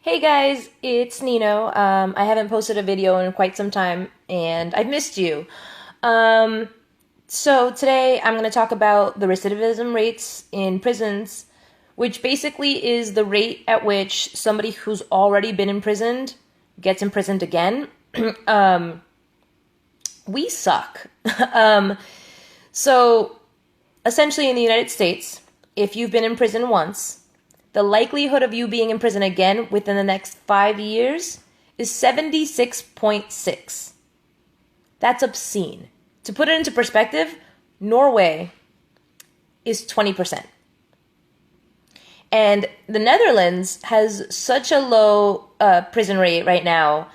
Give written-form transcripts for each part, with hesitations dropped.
Hey guys, it's Nino. I haven't posted a video in quite some time, and I've missed you. Um, so today I'm going to talk about the recidivism rates in prisons, which basically is the rate at which somebody who's already been imprisoned gets imprisoned again. um, we suck. um, so essentially, in the United States, if you've been in prison once, the likelihood of you being in prison again within the next 5 years is 76.6. That's obscene. To put it into perspective, Norway is 20%. And the Netherlands has such a low prison rate right now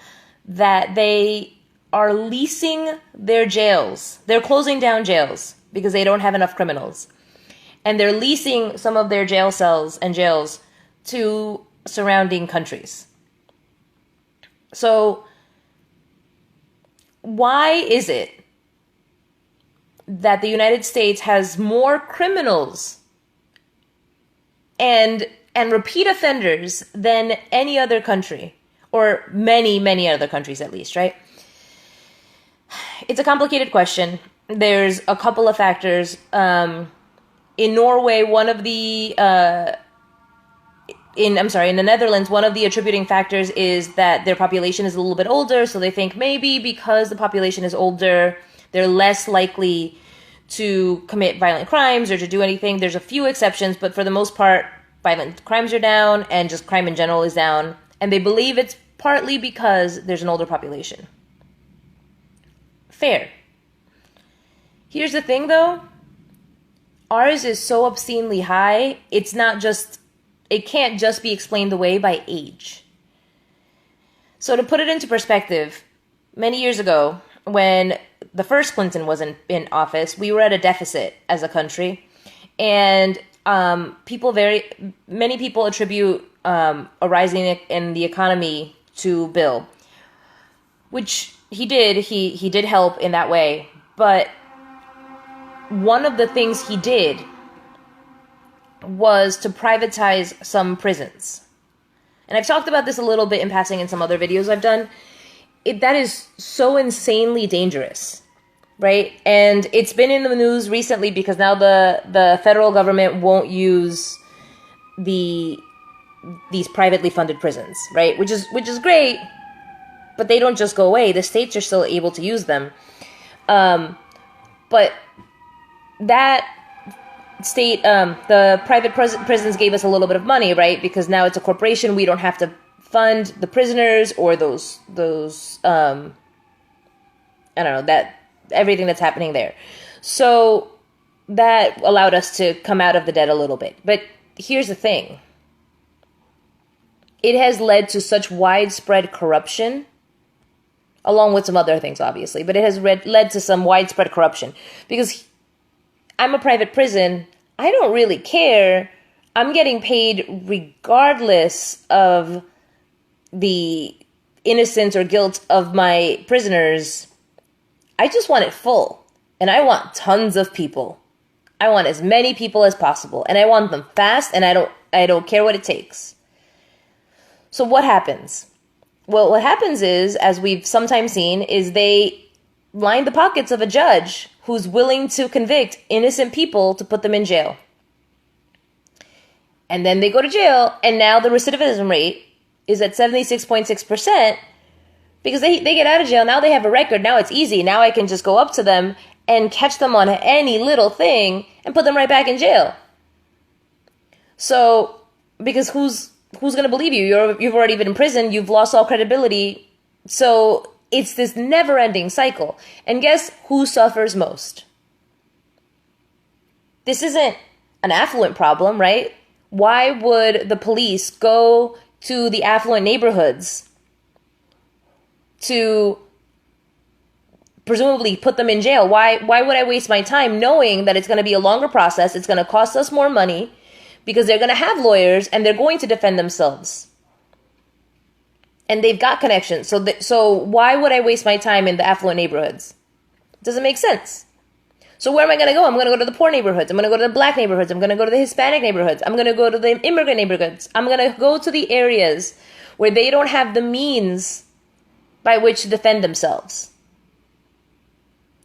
that they are leasing their jails. They're closing down jails because they don't have enough criminals. And they're leasing some of their jail cells and jails to surrounding countries. So why is it that the United States has more criminals and repeat offenders than any other country, or many other countries at least, right? It's a complicated question. There's a couple of factors. In Norway, in the Netherlands, one of the attributing factors is that their population is a little bit older, so they think maybe because the population is older, they're less likely to commit violent crimes or to do anything. There's a few exceptions, but for the most part, violent crimes are down and just crime in general is down. And they believe it's partly because there's an older population. Fair. Here's the thing, though. Ours is so obscenely high, it can't just be explained away by age. So to put it into perspective, many years ago, when the first Clinton was in office, we were at a deficit as a country, and many people attribute a rising in the economy to Bill, which he did. He did help in that way, but one of the things he did was to privatize some prisons. And I've talked about this a little bit in passing in some other videos I've done. That is so insanely dangerous, right? And it's been in the news recently because now the federal government won't use these privately funded prisons, right? Which is great, but they don't just go away. The states are still able to use them. But that state, the private prisons gave us a little bit of money, right? Because now it's a corporation. We don't have to fund the prisoners or those I don't know, that everything that's happening there. So that allowed us to come out of the debt a little bit. But here's the thing. It has led to such widespread corruption, along with some other things, obviously, but it has led to some widespread corruption because I'm a private prison. I don't really care. I'm getting paid regardless of the innocence or guilt of my prisoners. I just want it full. And I want tons of people. I want as many people as possible. And I want them fast, and I don't care what it takes. So what happens? Well, what happens is, as we've sometimes seen, is they line the pockets of a judge who's willing to convict innocent people to put them in jail. And then they go to jail, and now the recidivism rate is at 76.6% because they get out of jail. Now they have a record. Now it's easy. Now I can just go up to them and catch them on any little thing and put them right back in jail. So, because who's going to believe you? You've already been in prison. You've lost all credibility. So it's this never-ending cycle. And guess who suffers most? This isn't an affluent problem, right? Why would the police go to the affluent neighborhoods to presumably put them in jail? Why would I waste my time knowing that it's going to be a longer process, it's going to cost us more money, because they're going to have lawyers and they're going to defend themselves? And they've got connections. So why would I waste my time in the affluent neighborhoods? It doesn't make sense. So where am I going to go? I'm going to go to the poor neighborhoods. I'm going to go to the black neighborhoods. I'm going to go to the Hispanic neighborhoods. I'm going to go to the immigrant neighborhoods. I'm going to go to the areas where they don't have the means by which to defend themselves.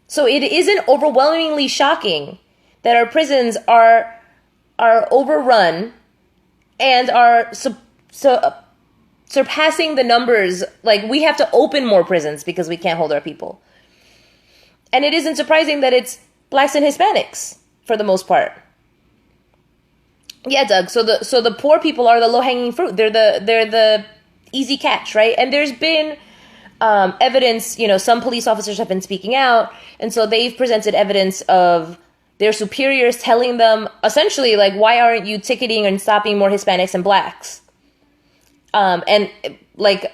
So it isn't overwhelmingly shocking that our prisons are overrun and are surpassing the numbers. Like, we have to open more prisons because we can't hold our people. And it isn't surprising that it's blacks and Hispanics for the most part. Yeah, Doug. So the poor people are the low-hanging fruit. They're the easy catch, right? And there's been evidence. Some police officers have been speaking out, and so they've presented evidence of their superiors telling them essentially, like, why aren't you ticketing and stopping more Hispanics and blacks? And like,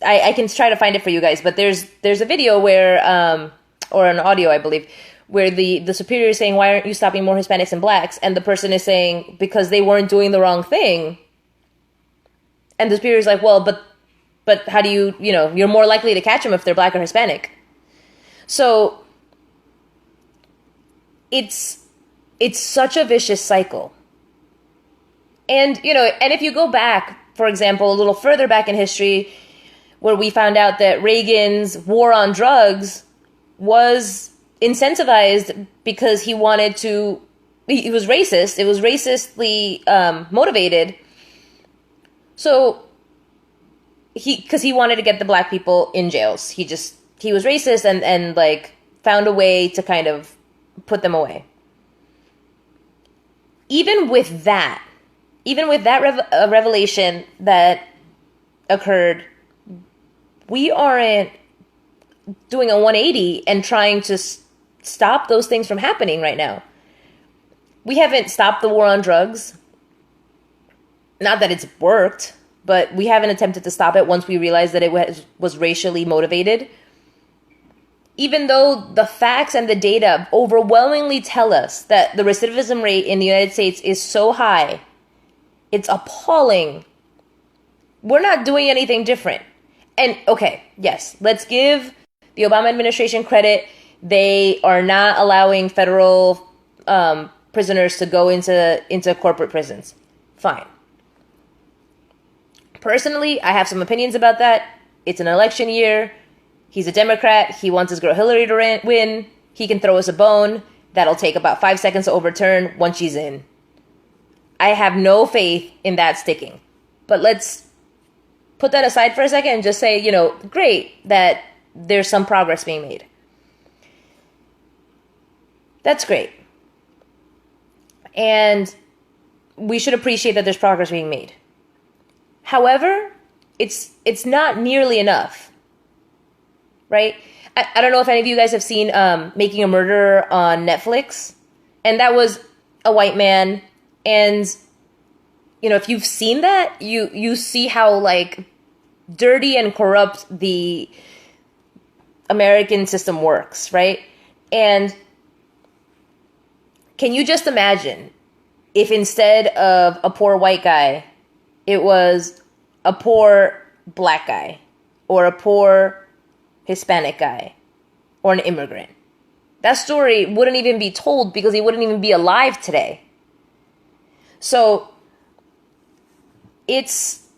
I can try to find it for you guys, but there's a video where or an audio, I believe, where the superior is saying, why aren't you stopping more Hispanics and blacks? And the person is saying, because they weren't doing the wrong thing. And the superior is like, well, but how do you're more likely to catch them if they're black or Hispanic. So it's such a vicious cycle. And, and if you go back, for example, a little further back in history, where we found out that Reagan's war on drugs was incentivized because he was racist. It was racistly motivated. So because he wanted to get the black people in jails. He was racist and like found a way to kind of put them away. Even with that revelation that occurred, we aren't doing a 180 and trying to stop those things from happening right now. We haven't stopped the war on drugs. Not that it's worked, but we haven't attempted to stop it once we realized that it was racially motivated. Even though the facts and the data overwhelmingly tell us that the recidivism rate in the United States is so high, it's appalling. We're not doing anything different. And okay, yes, let's give the Obama administration credit. They are not allowing federal prisoners to go into corporate prisons. Fine. Personally, I have some opinions about that. It's an election year. He's a Democrat. He wants his girl Hillary to win. He can throw us a bone. That'll take about 5 seconds to overturn once she's in. I have no faith in that sticking. But let's put that aside for a second and just say, great that there's some progress being made. That's great. And we should appreciate that there's progress being made. However, it's not nearly enough, right? I don't know if any of you guys have seen Making a Murderer on Netflix. And that was a white man. And, if you've seen that, you see how, like, dirty and corrupt the American system works, right? And can you just imagine if instead of a poor white guy, it was a poor black guy or a poor Hispanic guy or an immigrant? That story wouldn't even be told because he wouldn't even be alive today. So it's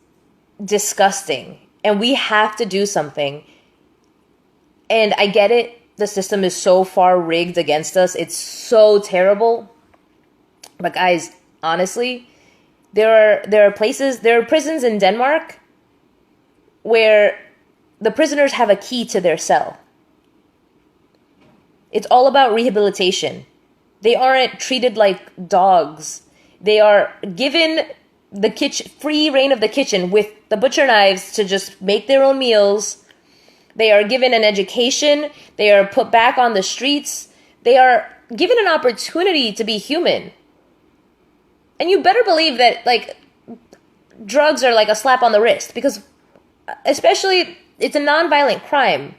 disgusting and we have to do something. And I get it. The system is so far rigged against us. It's so terrible. But guys, honestly, there are prisons in Denmark where the prisoners have a key to their cell. It's all about rehabilitation. They aren't treated like dogs. They are given the free reign of the kitchen with the butcher knives to just make their own meals. They are given an education. They are put back on the streets. They are given an opportunity to be human. And you better believe that, like, drugs are like a slap on the wrist because especially it's a nonviolent crime.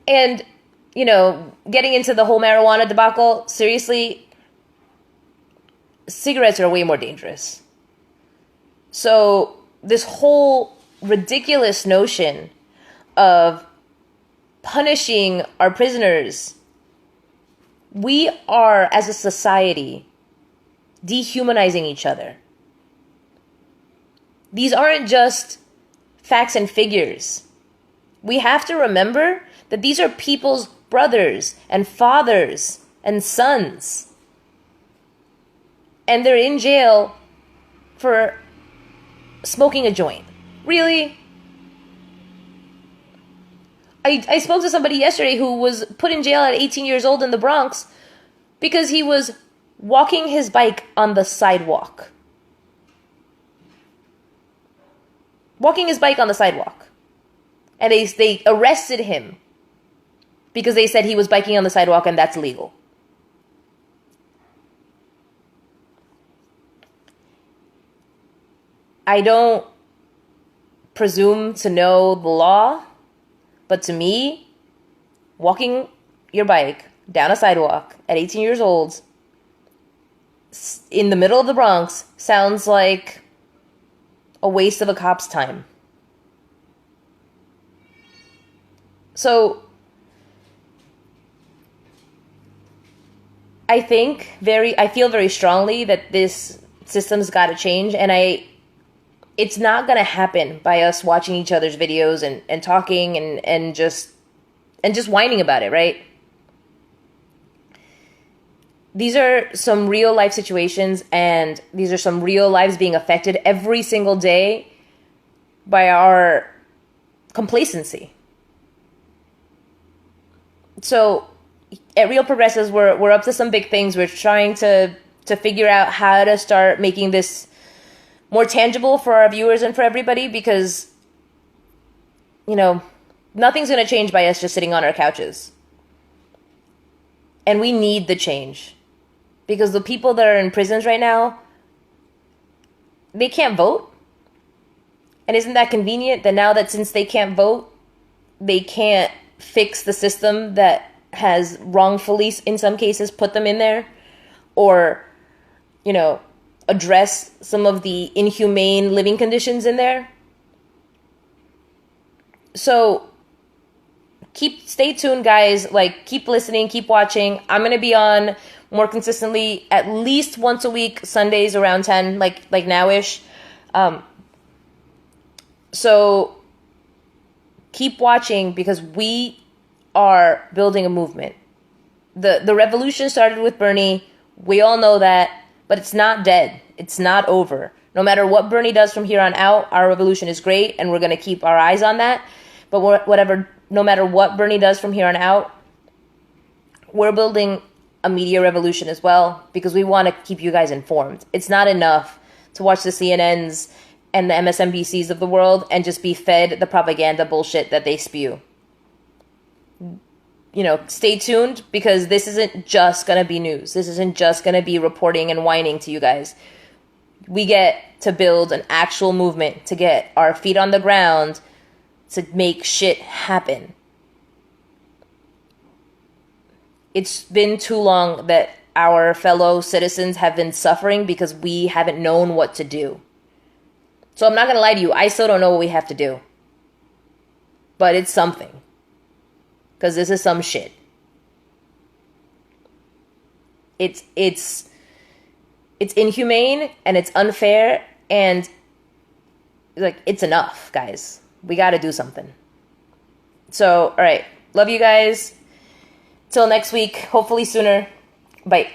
And, getting into the whole marijuana debacle, seriously, cigarettes are way more dangerous. So this whole ridiculous notion of punishing our prisoners, we are, as a society, dehumanizing each other. These aren't just facts and figures. We have to remember that these are people's brothers and fathers and sons. And they're in jail for smoking a joint. Really? I spoke to somebody yesterday who was put in jail at 18 years old in the Bronx because he was walking his bike on the sidewalk. Walking his bike on the sidewalk. And they arrested him because they said he was biking on the sidewalk and that's illegal. I don't presume to know the law, but to me, walking your bike down a sidewalk at 18 years old in the middle of the Bronx sounds like a waste of a cop's time. So I feel very strongly that this system's got to change, and it's not going to happen by us watching each other's videos and talking and just whining about it, right? These are some real life situations, and these are some real lives being affected every single day by our complacency. So at Real Progressives, we're up to some big things. We're trying to figure out how to start making this more tangible for our viewers and for everybody, because, nothing's going to change by us just sitting on our couches. And we need the change, because the people that are in prisons right now, they can't vote. And isn't that convenient that now that since they can't vote, they can't fix the system that has wrongfully, in some cases, put them in there, or, address some of the inhumane living conditions in there. So stay tuned, guys. Keep listening, keep watching. I'm going to be on more consistently at least once a week, Sundays around 10, like now-ish. So keep watching, because we are building a movement. The revolution started with Bernie. We all know that. But it's not dead. It's not over. No matter what Bernie does from here on out, our revolution is great, and we're going to keep our eyes on that. But no matter what Bernie does from here on out, we're building a media revolution as well, because we want to keep you guys informed. It's not enough to watch the CNNs and the MSNBCs of the world and just be fed the propaganda bullshit that they spew. Stay tuned, because this isn't just going to be news. This isn't just going to be reporting and whining to you guys. We get to build an actual movement, to get our feet on the ground, to make shit happen. It's been too long that our fellow citizens have been suffering because we haven't known what to do. So I'm not going to lie to you. I still don't know what we have to do. But it's something. Because this is some shit. It's inhumane, and it's unfair, and it's enough, guys. We got to do something. So, all right. Love you guys. Till next week. Hopefully sooner. Bye.